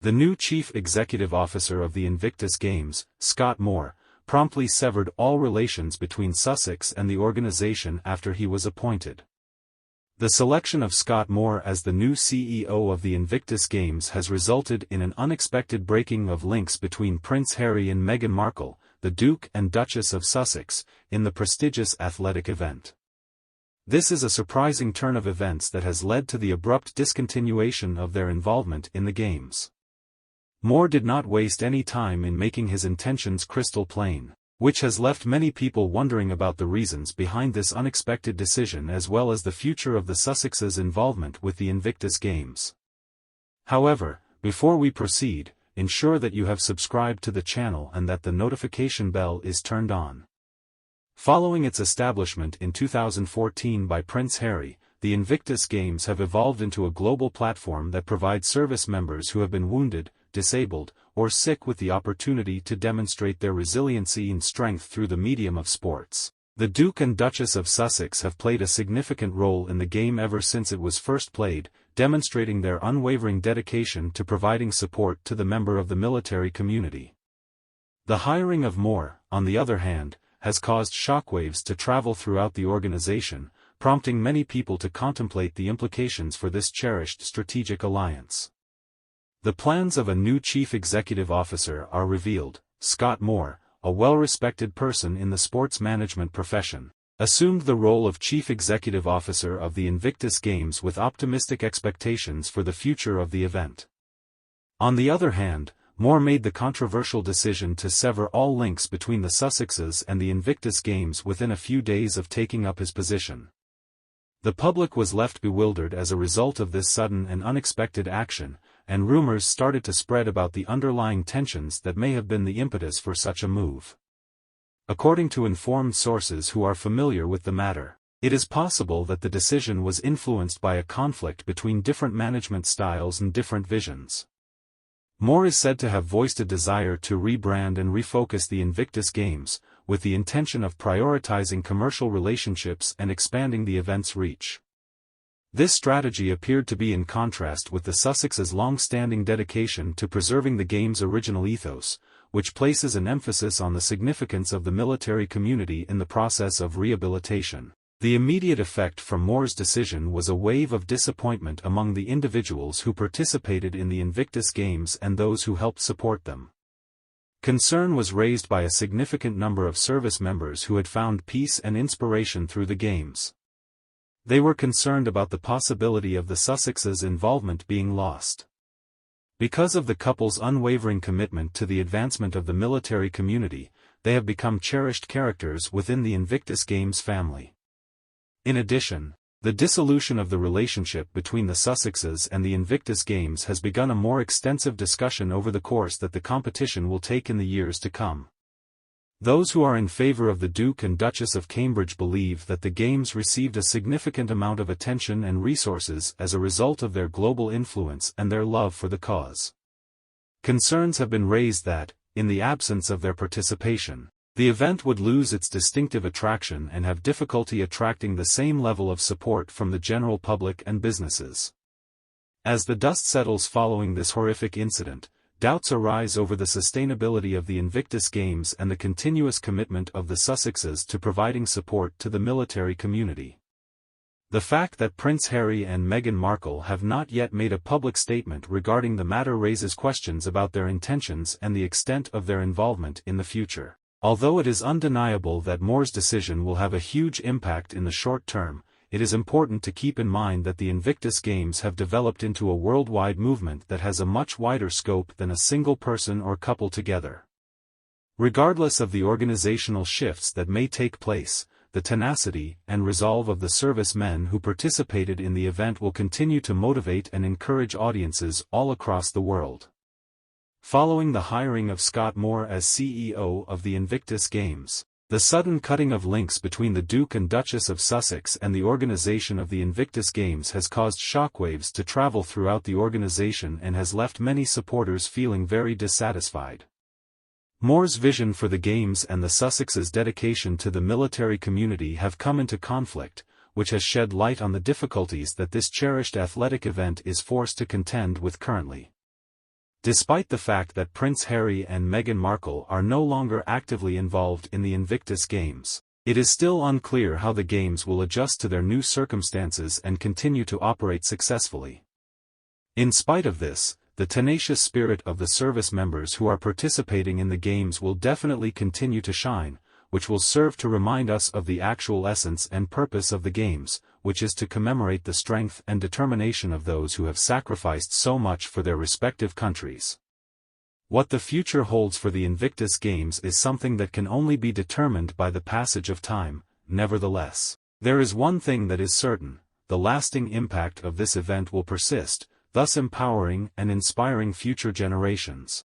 The new chief executive officer of the Invictus Games, Scott Moore, promptly severed all relations between Sussex and the organization after he was appointed. The selection of Scott Moore as the new CEO of the Invictus Games has resulted in an unexpected breaking of links between Prince Harry and Meghan Markle, the Duke and Duchess of Sussex, in the prestigious athletic event. This is a surprising turn of events that has led to the abrupt discontinuation of their involvement in the Games. Moore did not waste any time in making his intentions crystal plain, which has left many people wondering about the reasons behind this unexpected decision as well as the future of the Sussexes' involvement with the Invictus Games. However, before we proceed, ensure that you have subscribed to the channel and that the notification bell is turned on. Following its establishment in 2014 by Prince Harry, the Invictus Games have evolved into a global platform that provides service members who have been wounded, disabled, or sick with the opportunity to demonstrate their resiliency and strength through the medium of sports. The Duke and Duchess of Sussex have played a significant role in the game ever since it was first played, demonstrating their unwavering dedication to providing support to the member of the military community. The hiring of Moore, on the other hand, has caused shockwaves to travel throughout the organization, prompting many people to contemplate the implications for this cherished strategic alliance. The plans of a new chief executive officer are revealed. Scott Moore, a well-respected person in the sports management profession, assumed the role of chief executive officer of the Invictus Games with optimistic expectations for the future of the event. On the other hand, Moore made the controversial decision to sever all links between the Sussexes and the Invictus Games within a few days of taking up his position. The public was left bewildered as a result of this sudden and unexpected action, and rumors started to spread about the underlying tensions that may have been the impetus for such a move. According to informed sources who are familiar with the matter, it is possible that the decision was influenced by a conflict between different management styles and different visions. Moore is said to have voiced a desire to rebrand and refocus the Invictus Games, with the intention of prioritizing commercial relationships and expanding the event's reach. This strategy appeared to be in contrast with the Sussexes' long-standing dedication to preserving the game's original ethos, which places an emphasis on the significance of the military community in the process of rehabilitation. The immediate effect from Moore's decision was a wave of disappointment among the individuals who participated in the Invictus Games and those who helped support them. Concern was raised by a significant number of service members who had found peace and inspiration through the Games. They were concerned about the possibility of the Sussexes' involvement being lost. Because of the couple's unwavering commitment to the advancement of the military community, they have become cherished characters within the Invictus Games family. In addition, the dissolution of the relationship between the Sussexes and the Invictus Games has begun a more extensive discussion over the course that the competition will take in the years to come. Those who are in favor of the Duke and Duchess of Cambridge believe that the Games received a significant amount of attention and resources as a result of their global influence and their love for the cause. Concerns have been raised that, in the absence of their participation, the event would lose its distinctive attraction and have difficulty attracting the same level of support from the general public and businesses. As the dust settles following this horrific incident, doubts arise over the sustainability of the Invictus Games and the continuous commitment of the Sussexes to providing support to the military community. The fact that Prince Harry and Meghan Markle have not yet made a public statement regarding the matter raises questions about their intentions and the extent of their involvement in the future. Although it is undeniable that Moore's decision will have a huge impact in the short term, it is important to keep in mind that the Invictus Games have developed into a worldwide movement that has a much wider scope than a single person or couple together. Regardless of the organizational shifts that may take place, the tenacity and resolve of the servicemen who participated in the event will continue to motivate and encourage audiences all across the world. Following the hiring of Scott Moore as CEO of the Invictus Games, the sudden cutting of links between the Duke and Duchess of Sussex and the organization of the Invictus Games has caused shockwaves to travel throughout the organization and has left many supporters feeling very dissatisfied. Moore's vision for the Games and the Sussexes' dedication to the military community have come into conflict, which has shed light on the difficulties that this cherished athletic event is forced to contend with currently. Despite the fact that Prince Harry and Meghan Markle are no longer actively involved in the Invictus Games, it is still unclear how the Games will adjust to their new circumstances and continue to operate successfully. In spite of this, the tenacious spirit of the service members who are participating in the Games will definitely continue to shine, which will serve to remind us of the actual essence and purpose of the Games, which is to commemorate the strength and determination of those who have sacrificed so much for their respective countries. What the future holds for the Invictus Games is something that can only be determined by the passage of time. Nevertheless, there is one thing that is certain: the lasting impact of this event will persist, thus empowering and inspiring future generations.